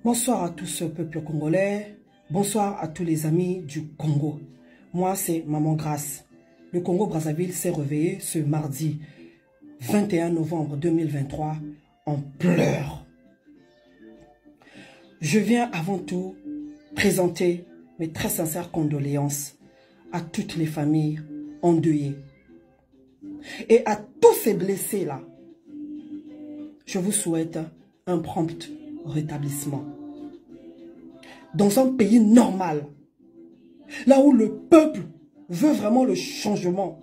Bonsoir à tous ce peuple congolais, bonsoir à tous les amis du Congo. Moi c'est Maman Grâce. Le Congo-Brazzaville s'est réveillé ce mardi 21 novembre 2023 en pleurs. Je viens avant tout présenter mes très sincères condoléances à toutes les familles endeuillées. Et à tous ces blessés-là, je vous souhaite un prompt rétablissement. Dans un pays normal, là où le peuple veut vraiment le changement,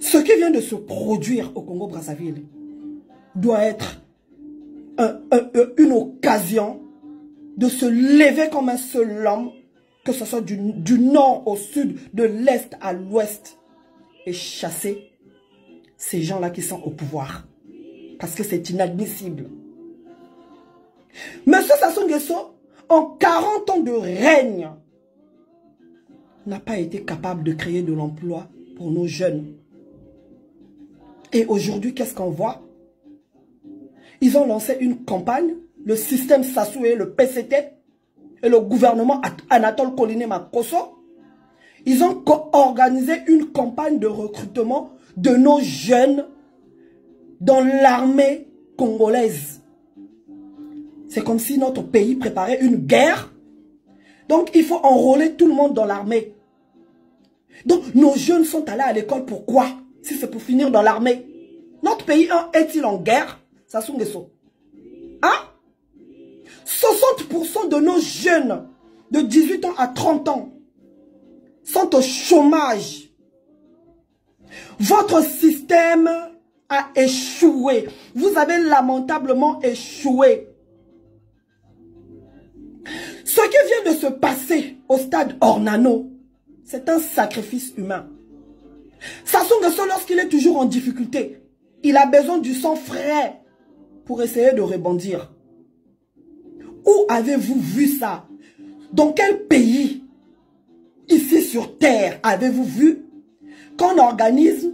ce qui vient de se produire au Congo-Brazzaville doit être une occasion de se lever comme un seul homme, que ce soit du nord au sud, de l'est à l'ouest, et chasser ces gens-là qui sont au pouvoir. Parce que c'est inadmissible. Monsieur Sassou Nguesso, en 40 ans de règne, n'a pas été capable de créer de l'emploi pour nos jeunes. Et aujourd'hui, qu'est-ce qu'on voit? Ils ont lancé une campagne, le système Sassou et le PCT, et le gouvernement Anatole Koliné Makosso. Ils ont organisé une campagne de recrutement de nos jeunes dans l'armée congolaise. C'est comme si notre pays préparait une guerre. Donc, il faut enrôler tout le monde dans l'armée. Donc, nos jeunes sont allés à l'école. Pourquoi? Si c'est pour finir dans l'armée. Notre pays est-il en guerre? Sassou Nguesso. Hein? 60% de nos jeunes de 18 ans à 30 ans sont au chômage. Votre système a échoué. Vous avez lamentablement échoué. Ce qui vient de se passer au stade Ornano, c'est un sacrifice humain. Sassou Nguesso, lorsqu'il est toujours en difficulté, il a besoin du sang frais pour essayer de rebondir. Où avez-vous vu ça? Dans quel pays, ici sur Terre, avez-vous vu qu'on organise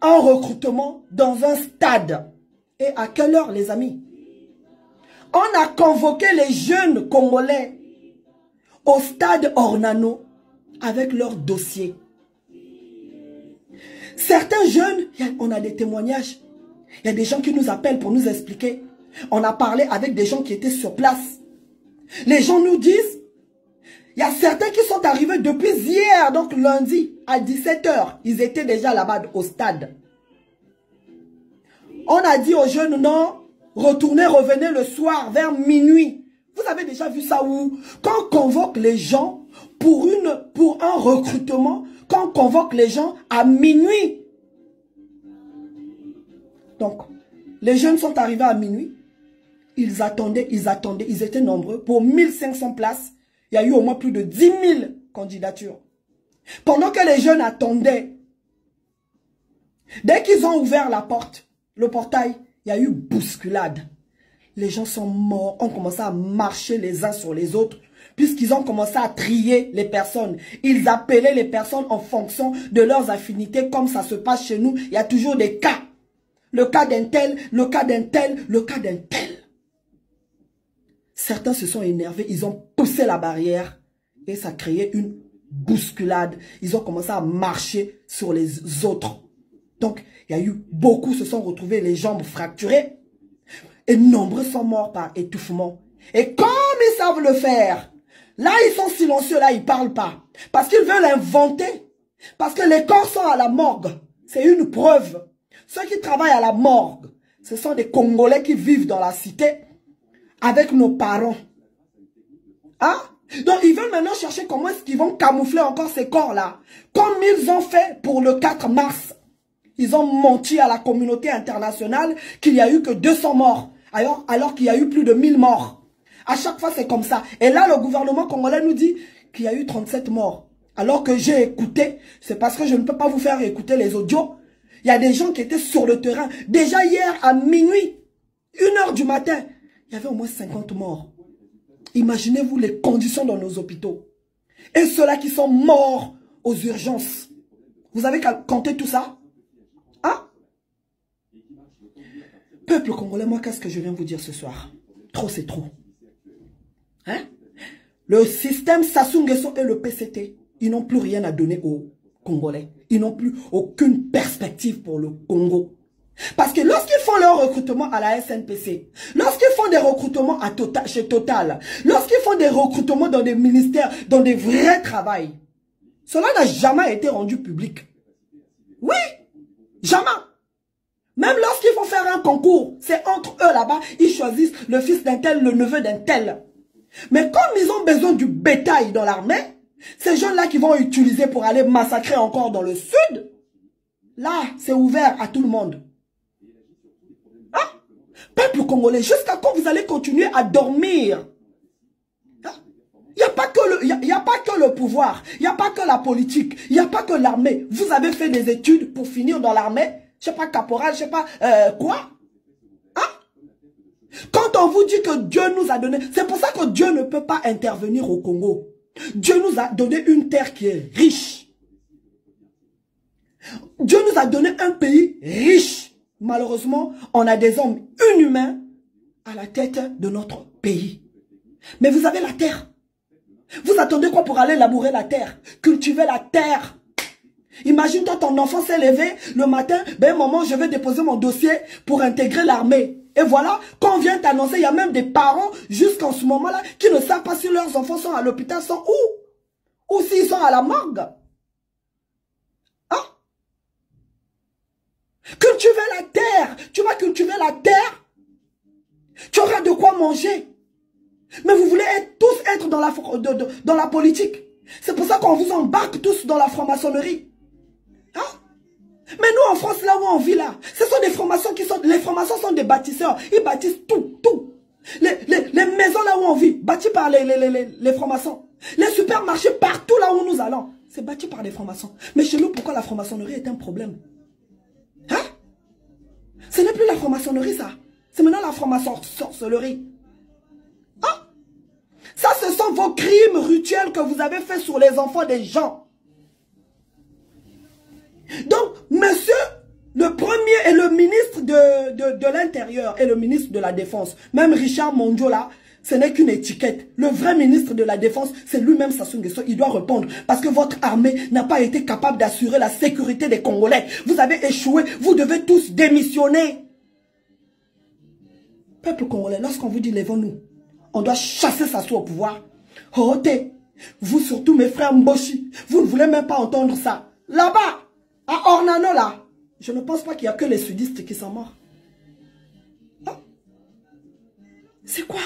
un recrutement dans un stade? Et à quelle heure, les amis? On a convoqué les jeunes Congolais au stade Ornano avec leur dossier. Certains jeunes, on a des témoignages. Il y a des gens qui nous appellent pour nous expliquer. On a parlé avec des gens qui étaient sur place. Les gens nous disent, il y a certains qui sont arrivés depuis hier, donc lundi à 17 h. Ils étaient déjà là-bas au stade. On a dit aux jeunes, non, retournez, revenez le soir vers minuit. Vous avez déjà vu ça où? Quand on convoque les gens pour un recrutement, quand on convoque les gens à minuit. Donc, les jeunes sont arrivés à minuit. Ils attendaient, ils étaient nombreux. Pour 1500 places, il y a eu au moins plus de 10 000 candidatures. Pendant que les jeunes attendaient, dès qu'ils ont ouvert la porte, le portail, il y a eu bousculade. Les gens sont morts, ont commencé à marcher les uns sur les autres, puisqu'ils ont commencé à trier les personnes. Ils appelaient les personnes en fonction de leurs affinités, comme ça se passe chez nous. Il y a toujours des cas. Le cas d'un tel, le cas d'un tel, le cas d'un tel. Certains se sont énervés, ils ont poussé la barrière et ça a créé une bousculade. Ils ont commencé à marcher sur les autres. Donc, il y a eu beaucoup se sont retrouvés les jambes fracturées. Et nombreux sont morts par étouffement. Et comme ils savent le faire, là ils sont silencieux, là ils ne parlent pas. Parce qu'ils veulent inventer. Parce que les corps sont à la morgue. C'est une preuve. Ceux qui travaillent à la morgue, ce sont des Congolais qui vivent dans la cité avec nos parents. Hein? Donc ils veulent maintenant chercher comment est-ce qu'ils vont camoufler encore ces corps-là. Comme ils ont fait pour le 4 mars. Ils ont menti à la communauté internationale qu'il n'y a eu que 200 morts. Alors qu'il y a eu plus de 1000 morts. À chaque fois, c'est comme ça. Et là, le gouvernement congolais nous dit qu'il y a eu 37 morts. Alors que j'ai écouté, c'est parce que je ne peux pas vous faire écouter les audios. Il y a des gens qui étaient sur le terrain. Déjà hier, à minuit, 1 h du matin, il y avait au moins 50 morts. Imaginez-vous les conditions dans nos hôpitaux. Et ceux-là qui sont morts aux urgences. Vous avez compté tout ça? Hein? Peuple congolais, moi, qu'est-ce que je viens vous dire ce soir? Trop, c'est trop. Hein? Le système Sassou Nguesso et le PCT, ils n'ont plus rien à donner aux Congolais. Ils n'ont plus aucune perspective pour le Congo. Parce que lorsqu'ils font leur recrutement à la SNPC, lorsqu'ils font des recrutements chez Total, lorsqu'ils font des recrutements dans des ministères, dans des vrais travails, cela n'a jamais été rendu public. Oui, jamais. Même lorsqu'ils vont faire un concours, c'est entre eux là-bas, ils choisissent le fils d'un tel, le neveu d'un tel. Mais comme ils ont besoin du bétail dans l'armée, ces jeunes-là qui vont utiliser pour aller massacrer encore dans le sud, là, c'est ouvert à tout le monde. Hein? Peuple congolais, jusqu'à quand vous allez continuer à dormir? Il n'y a pas que le pouvoir, il n'y a pas que la politique, il n'y a pas que l'armée. Vous avez fait des études pour finir dans l'armée, je sais pas, caporal, je sais pas, quoi? Hein? Quand on vous dit que Dieu nous a donné, c'est pour ça que Dieu ne peut pas intervenir au Congo. Dieu nous a donné une terre qui est riche. Dieu nous a donné un pays riche. Malheureusement, on a des hommes inhumains à la tête de notre pays. Mais vous avez la terre. Vous attendez quoi pour aller labourer la terre? Cultiver la terre. Imagine-toi, ton enfant s'est levé le matin, ben maman, je vais déposer mon dossier pour intégrer l'armée. Et voilà, quand on vient t'annoncer, il y a même des parents, jusqu'en ce moment-là, qui ne savent pas si leurs enfants sont à l'hôpital, sont où? Ou s'ils sont à la morgue. Hein? Cultiver la terre. Tu vas cultiver la terre. Tu auras de quoi manger. Mais vous voulez tous être dans la politique. C'est pour ça qu'on vous embarque tous dans la franc-maçonnerie. Hein? Mais nous en France, là où on vit là, ce sont des francs-maçons qui sont... Les francs-maçons sont des bâtisseurs. Ils bâtissent tout. Les maisons là où on vit, bâties par les francs-maçons. Les supermarchés partout là où nous allons, c'est bâti par les francs-maçons. Mais chez nous, pourquoi la franc-maçonnerie est un problème? Hein? Ce n'est plus la franc-maçonnerie ça. C'est maintenant la franc-maçonnerie. Ça, ce sont vos crimes rituels que vous avez faits sur les enfants des gens. Donc, monsieur, le premier est le ministre de l'Intérieur et le ministre de la Défense. Même Richard Mondio, là, ce n'est qu'une étiquette. Le vrai ministre de la Défense, c'est lui-même Sassou Nguesso. Il doit répondre parce que votre armée n'a pas été capable d'assurer la sécurité des Congolais. Vous avez échoué. Vous devez tous démissionner. Peuple congolais, lorsqu'on vous dit lèvons-nous, on doit chasser Sassou au pouvoir. Horoté, vous surtout mes frères Mboshi, vous ne voulez même pas entendre ça. Là-bas, à Ornano là, je ne pense pas qu'il y a que les sudistes qui sont morts. Hein? C'est quoi?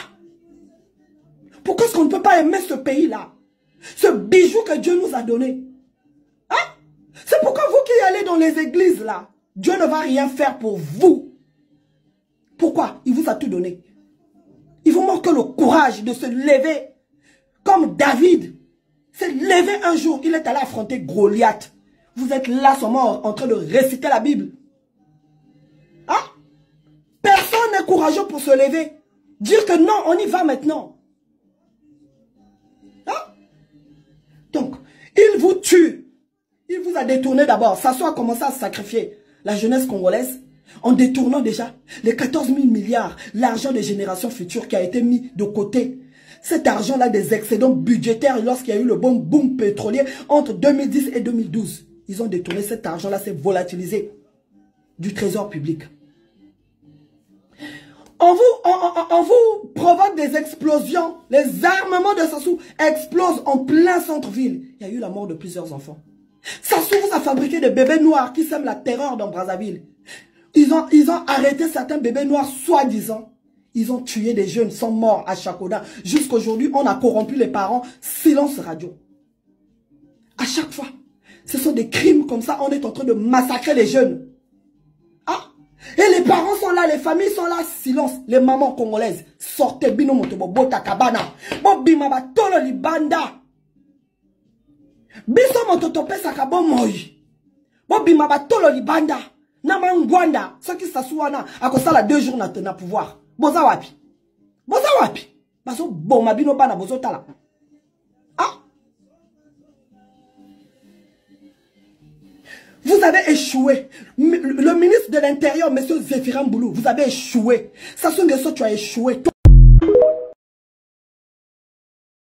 Pourquoi est-ce qu'on ne peut pas aimer ce pays-là? Ce bijou que Dieu nous a donné. Hein? C'est pourquoi vous qui allez dans les églises là, Dieu ne va rien faire pour vous. Pourquoi? Il vous a tout donné. Il vous manque le courage de se lever. Comme David s'est levé un jour, il est allé affronter Goliath. Vous êtes là seulement en train de réciter la Bible. Hein? Personne n'est courageux pour se lever. Dire que non, on y va maintenant. Hein? Donc, il vous tue. Il vous a détourné d'abord. Sassou a commencé à sacrifier la jeunesse congolaise. En détournant déjà les 14 000 milliards, l'argent des générations futures qui a été mis de côté. Cet argent-là des excédents budgétaires lorsqu'il y a eu le bon boom pétrolier entre 2010 et 2012. Ils ont détourné cet argent-là, c'est volatilisé du trésor public. On vous provoque des explosions. Les armements de Sassou explosent en plein centre-ville. Il y a eu la mort de plusieurs enfants. Sassou vous a fabriqué des bébés noirs qui sèment la terreur dans Brazzaville. Ils ont arrêté certains bébés noirs, soi-disant. Ils ont tué des jeunes, sont morts à Chakoda. Jusqu'aujourd'hui, on a corrompu les parents. Silence radio. À chaque fois, ce sont des crimes comme ça. On est en train de massacrer les jeunes. Ah? Et les parents sont là, les familles sont là. Silence. Les mamans congolaises. Sortez bino motobo bota kabana. Bobimaba tolo libanda. Biso mototope sakabo moi. Bobimaba tolo libanda. Namangwanda, ce qui s'assoit à cause de 2 jours na pouvoir. Boza wapi. Boza wapi. Baso bon mabino bana bozo tala. Ah. Vous avez échoué. Le ministre de l'Intérieur, M. Zéphirin Boulou, vous avez échoué. Sassou Nguesso, tu as échoué.